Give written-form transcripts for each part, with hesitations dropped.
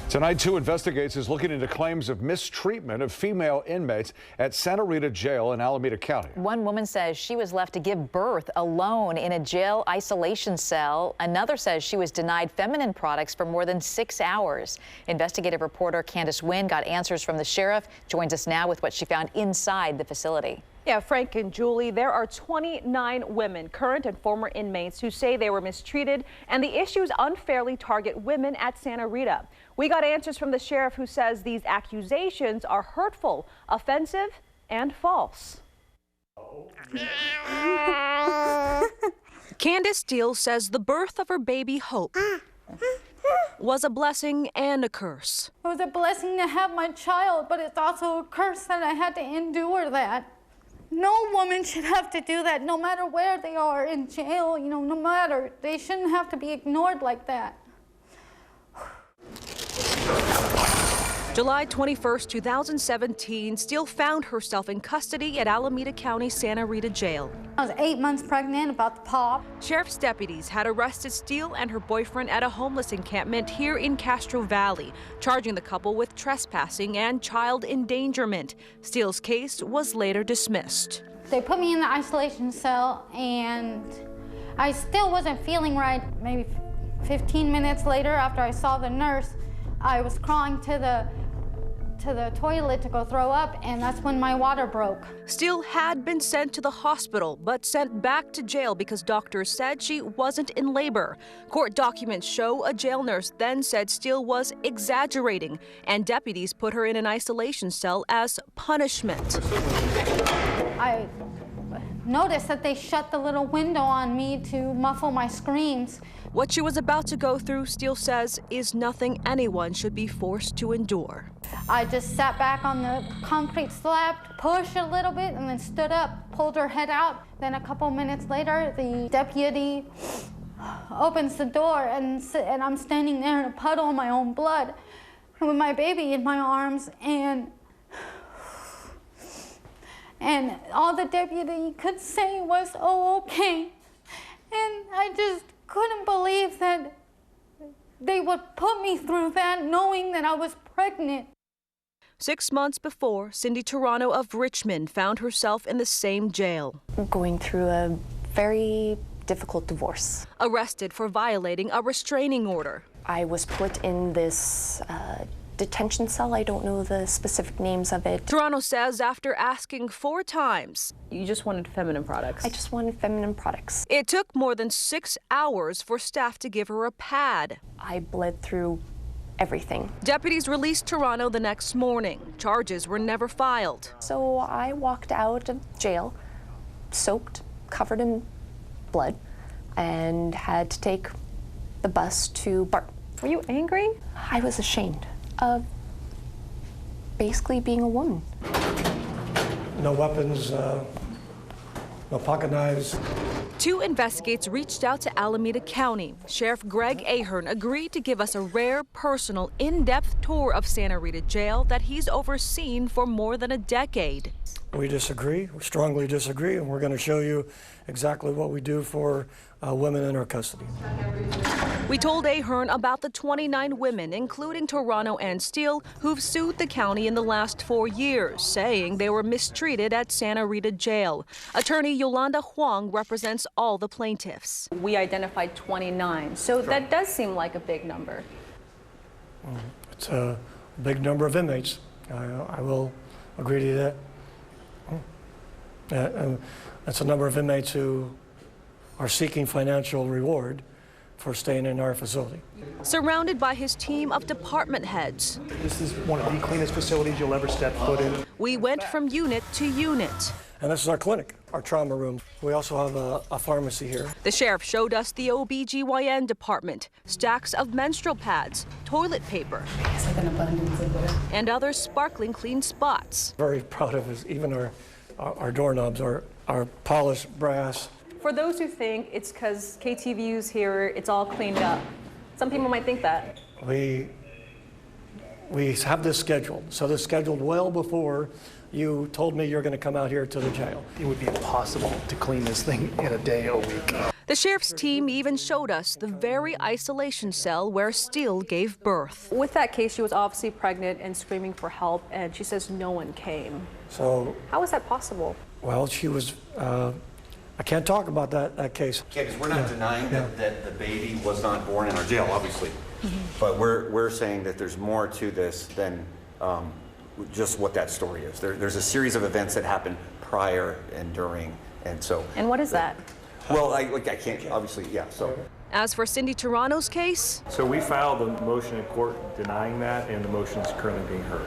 Tonight, 2 investigators looking into claims of mistreatment of female inmates at Santa Rita Jail in Alameda County. One woman says she was left to give birth alone in a jail isolation cell. Another says she was denied feminine products for more than 6 hours. Investigative reporter Candace Wynn got answers from the sheriff, joins us now with what she found inside the facility. Yeah, Frank and Julie, there are 29 women, current and former inmates, who say they were mistreated, and the issues unfairly target women at Santa Rita. We got answers from the sheriff, who says these accusations are hurtful, offensive, and false. Candace Steele says the birth of her baby Hope was a blessing and a curse. It was a blessing to have my child, but it's also a curse that I had to endure that. No woman should have to do that, no matter where they are in jail, no matter. They shouldn't have to be ignored like that. July 21st, 2017, Steele found herself in custody at Alameda County Santa Rita Jail. I was 8 months pregnant, about to pop. Sheriff's deputies had arrested Steele and her boyfriend at a homeless encampment here in Castro Valley, charging the couple with trespassing and child endangerment. Steele's case was later dismissed. They put me in the isolation cell, and I still wasn't feeling right. Maybe 15 minutes later, after I saw the nurse, I was crawling to the toilet to go throw up, and that's when my water broke. Steele had been sent to the hospital, but sent back to jail because doctors said she wasn't in labor. Court documents show a jail nurse then said Steele was exaggerating, and deputies put her in an isolation cell as punishment. I noticed that they shut the little window on me to muffle my screams. What she was about to go through, Steele says, is nothing anyone should be forced to endure. I just sat back on the concrete slab, pushed a little bit, and then stood up, pulled her head out. Then a couple minutes later, the deputy opens the door, and I'm standing there in a puddle of my own blood with my baby in my arms, and all the deputy could say was, "Oh, okay." And I just couldn't believe that they would put me through that knowing that I was pregnant. 6 months before, Cindy Toronto of Richmond found herself in the same jail. Going through a very difficult divorce. Arrested for violating a restraining order. I was put in this detention cell. I don't know the specific names of it. Toronto says after asking 4 times, You just wanted feminine products. I just wanted feminine products. it took more than 6 hours for staff to give her a pad. I bled through everything. Deputies released Toronto the next morning. Charges were never filed. So I walked out of jail, soaked, covered in blood, and had to take the bus to BART. Were you angry? I was ashamed of basically being a woman. No weapons, no pocket knives. 2 investigators reached out to Alameda County. Sheriff Greg Ahern agreed to give us a rare, personal, in-depth tour of Santa Rita Jail that he's overseen for more than a decade. We disagree, we strongly disagree, and we're going to show you exactly what we do for women in our custody. We told Ahern about the 29 women, including Toronto and Steele, who've sued the county in the last 4 years, saying they were mistreated at Santa Rita Jail. Attorney Yolanda Huang represents all the plaintiffs. We identified 29, so that does seem like a big number. It's a big number of inmates. I will agree to that. And that's a number of inmates who are seeking financial reward for staying in our facility. Surrounded by his team of department heads. This is one of the cleanest facilities you'll ever step foot in. We went from unit to unit. And this is our clinic, our trauma room. We also have a pharmacy here. The sheriff showed us the OBGYN department, stacks of menstrual pads, toilet paper, and other sparkling clean spots. Very proud of us, even our doorknobs are polished brass. For those who think it's because KTVU's here, it's all cleaned up. Some people might think that. We have this scheduled. So this scheduled well before you told me you're going to come out here to the jail. It would be impossible to clean this thing in a day, a week. The sheriff's team even showed us the very isolation cell where Steele gave birth. With that case, she was obviously pregnant and screaming for help, and she says no one came. So, How is that possible? well, she was, I can't talk about that case. Yeah, because we're not denying that the baby was not born in our jail, obviously. But we're saying that there's more to this than just what that story is. There's a series of events that happened prior and during, and so. And what is that? Well, I can't, obviously, yeah, so. As for Cindy Toronto's case, So we filed a motion in court denying that, and the motion is currently being heard.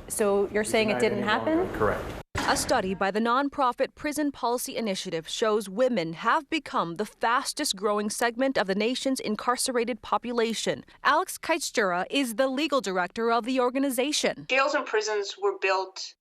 So you're saying it didn't happen? Correct. a study by the nonprofit Prison Policy Initiative shows women have become the fastest growing segment of the nation's incarcerated population. Alex Kaitstura is the legal director of the organization. Jails and prisons were built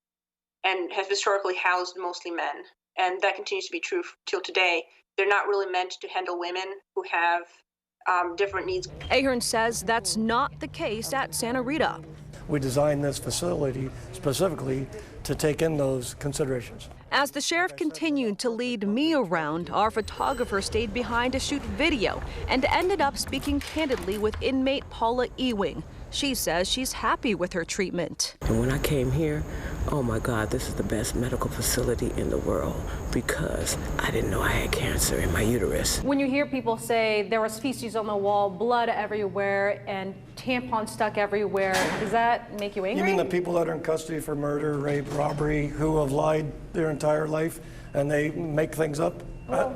and have historically housed mostly men, and that continues to be true till today. They're not really meant to handle women who have different needs. Ahern says that's not the case at Santa Rita. We designed this facility specifically to take in those considerations. As the sheriff continued to lead me around, our photographer stayed behind to shoot video and ended up speaking candidly with inmate Paula Ewing. She says she's happy with her treatment. And when I came here, oh my God, this is the best medical facility in the world because I didn't know I had cancer in my uterus. When you hear people say there was feces on the wall, blood everywhere, and tampons stuck everywhere, does that make you angry? You mean the people that are in custody for murder, rape, robbery, who have lied their entire life and they make things up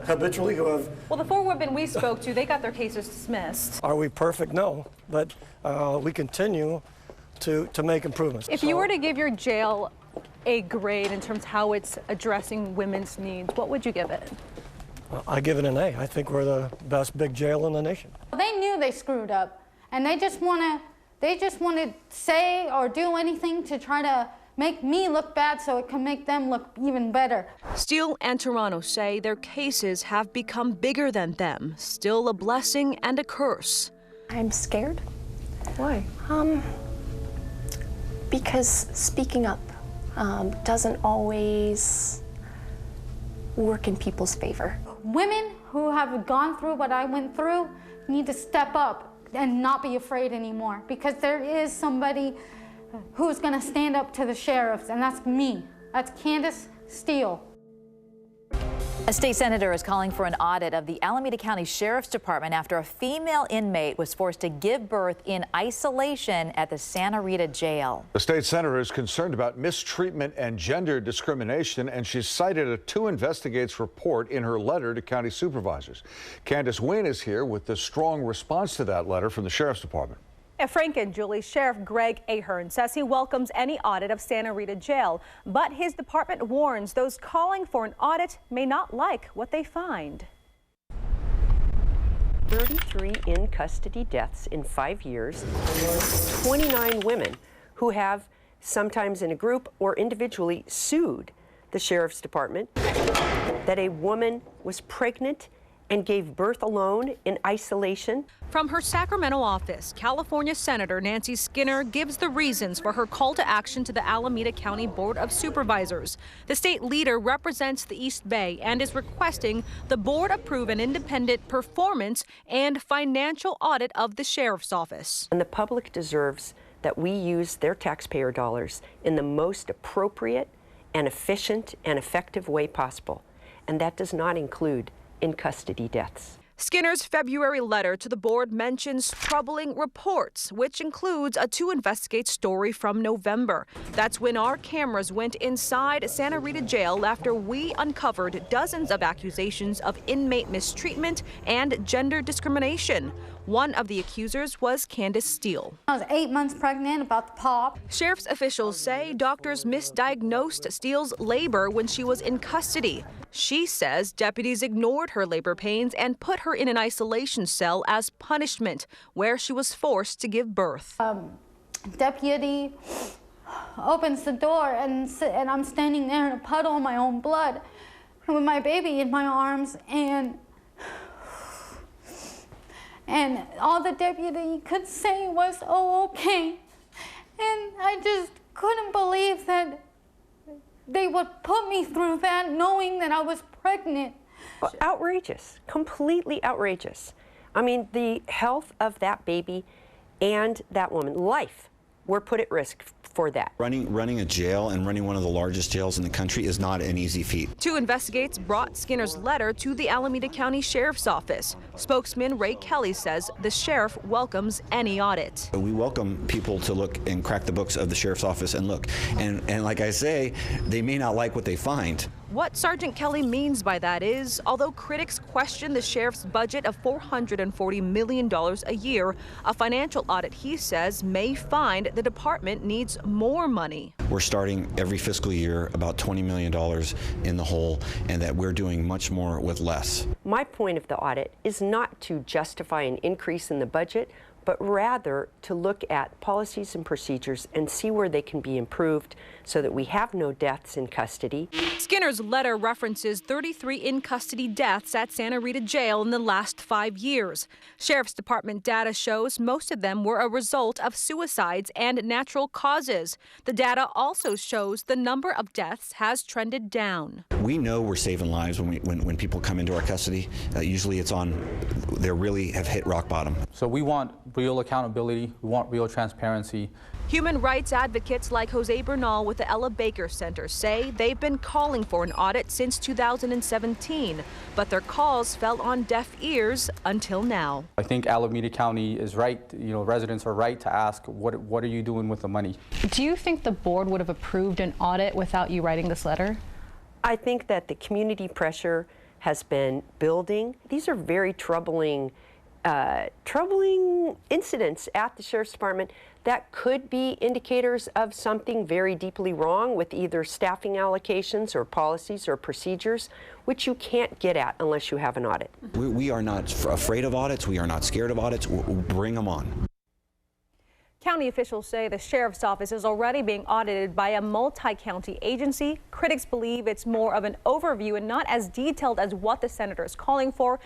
habitually, who have... Well, the 4 women we spoke to, they got their cases dismissed. Are we perfect? No, but we continue to make improvements. If you were to give your jail a grade in terms of how it's addressing women's needs, what would you give it? I give it an A. I think we're the best big jail in the nation. They knew they screwed up, and they just want to say or do anything to try to make me look bad so it can make them look even better. Steele and Toronto say their cases have become bigger than them, still a blessing and a curse. I'm scared. Why? Because speaking up doesn't always work in people's favor. Women who have gone through what I went through need to step up and not be afraid anymore, because there is somebody who's going to stand up to the sheriffs, and that's me. That's Candace Steele. A state senator is calling for an audit of the Alameda County Sheriff's Department after a female inmate was forced to give birth in isolation at the Santa Rita jail. The state senator is concerned about mistreatment and gender discrimination, and she cited a 2 Investigates report in her letter to county supervisors. Candace Wynn is here with the strong response to that letter from the Sheriff's Department. Frank and Julie, Sheriff Greg Ahern says he welcomes any audit of Santa Rita Jail, but his department warns those calling for an audit may not like what they find. 33 in-custody deaths in 5 years, 29 women who have, sometimes in a group or individually, sued the Sheriff's Department that a woman was pregnant and gave birth alone in isolation. From her Sacramento office, California Senator Nancy Skinner gives the reasons for her call to action to the Alameda County Board of Supervisors. The state leader represents the East Bay and is requesting the board approve an independent performance and financial audit of the sheriff's office. And the public deserves that we use their taxpayer dollars in the most appropriate and efficient and effective way possible. And that does not include in-custody deaths. Skinner's February letter to the board mentions troubling reports, which includes a 2 Investigate story from November. That's when our cameras went inside Santa Rita Jail after we uncovered dozens of accusations of inmate mistreatment and gender discrimination. One of the accusers was Candace Steele. I was 8 months pregnant, about to pop. Sheriff's officials say doctors misdiagnosed Steele's labor when she was in custody. She says deputies ignored her labor pains and put her in an isolation cell as punishment, where she was forced to give birth. Deputy opens the door and I'm standing there in a puddle of my own blood with my baby in my arms, and all the deputy could say was, "Oh, okay." And I just couldn't believe that they would put me through that, knowing that I was pregnant Outrageous, completely outrageous. I mean, the health of that baby and that woman, life, were put at risk for that. Running a jail and running one of the largest jails in the country is not an easy feat. 2 investigators brought Skinner's letter to the Alameda County Sheriff's Office. Spokesman Ray Kelly says the sheriff welcomes any audit. We welcome people to look and crack the books of the sheriff's office and look. And like I say, they may not like what they find. What Sergeant Kelly means by that is, although critics question the sheriff's budget of $440 million a year, a financial audit, he says, may find the department needs more money. We're starting every fiscal year about $20 million in the hole, and that we're doing much more with less. My point of the audit is not to justify an increase in the budget, but rather to look at policies and procedures and see where they can be improved so that we have no deaths in custody. Skinner's letter references 33 in-custody deaths at Santa Rita Jail in the last 5 years. Sheriff's Department data shows most of them were a result of suicides and natural causes. The data also shows the number of deaths has trended down. We know we're saving lives when people come into our custody. Usually it's on, they really have hit rock bottom. So we want real accountability, we want real transparency. Human rights advocates like Jose Bernal with the Ella Baker Center say they've been calling for an audit since 2017, but their calls fell on deaf ears until now. I think Alameda County is right, residents are right to ask, what are you doing with the money? Do you think the board would have approved an audit without you writing this letter? I think that the community pressure has been building. These are very troubling incidents at the Sheriff's Department that could be indicators of something very deeply wrong with either staffing allocations or policies or procedures, which you can't get at unless you have an audit. We are not afraid of audits. We are not scared of audits. We'll bring them on. County officials say the sheriff's office is already being audited by a multi-county agency. Critics believe it's more of an overview and not as detailed as what the senator is calling for.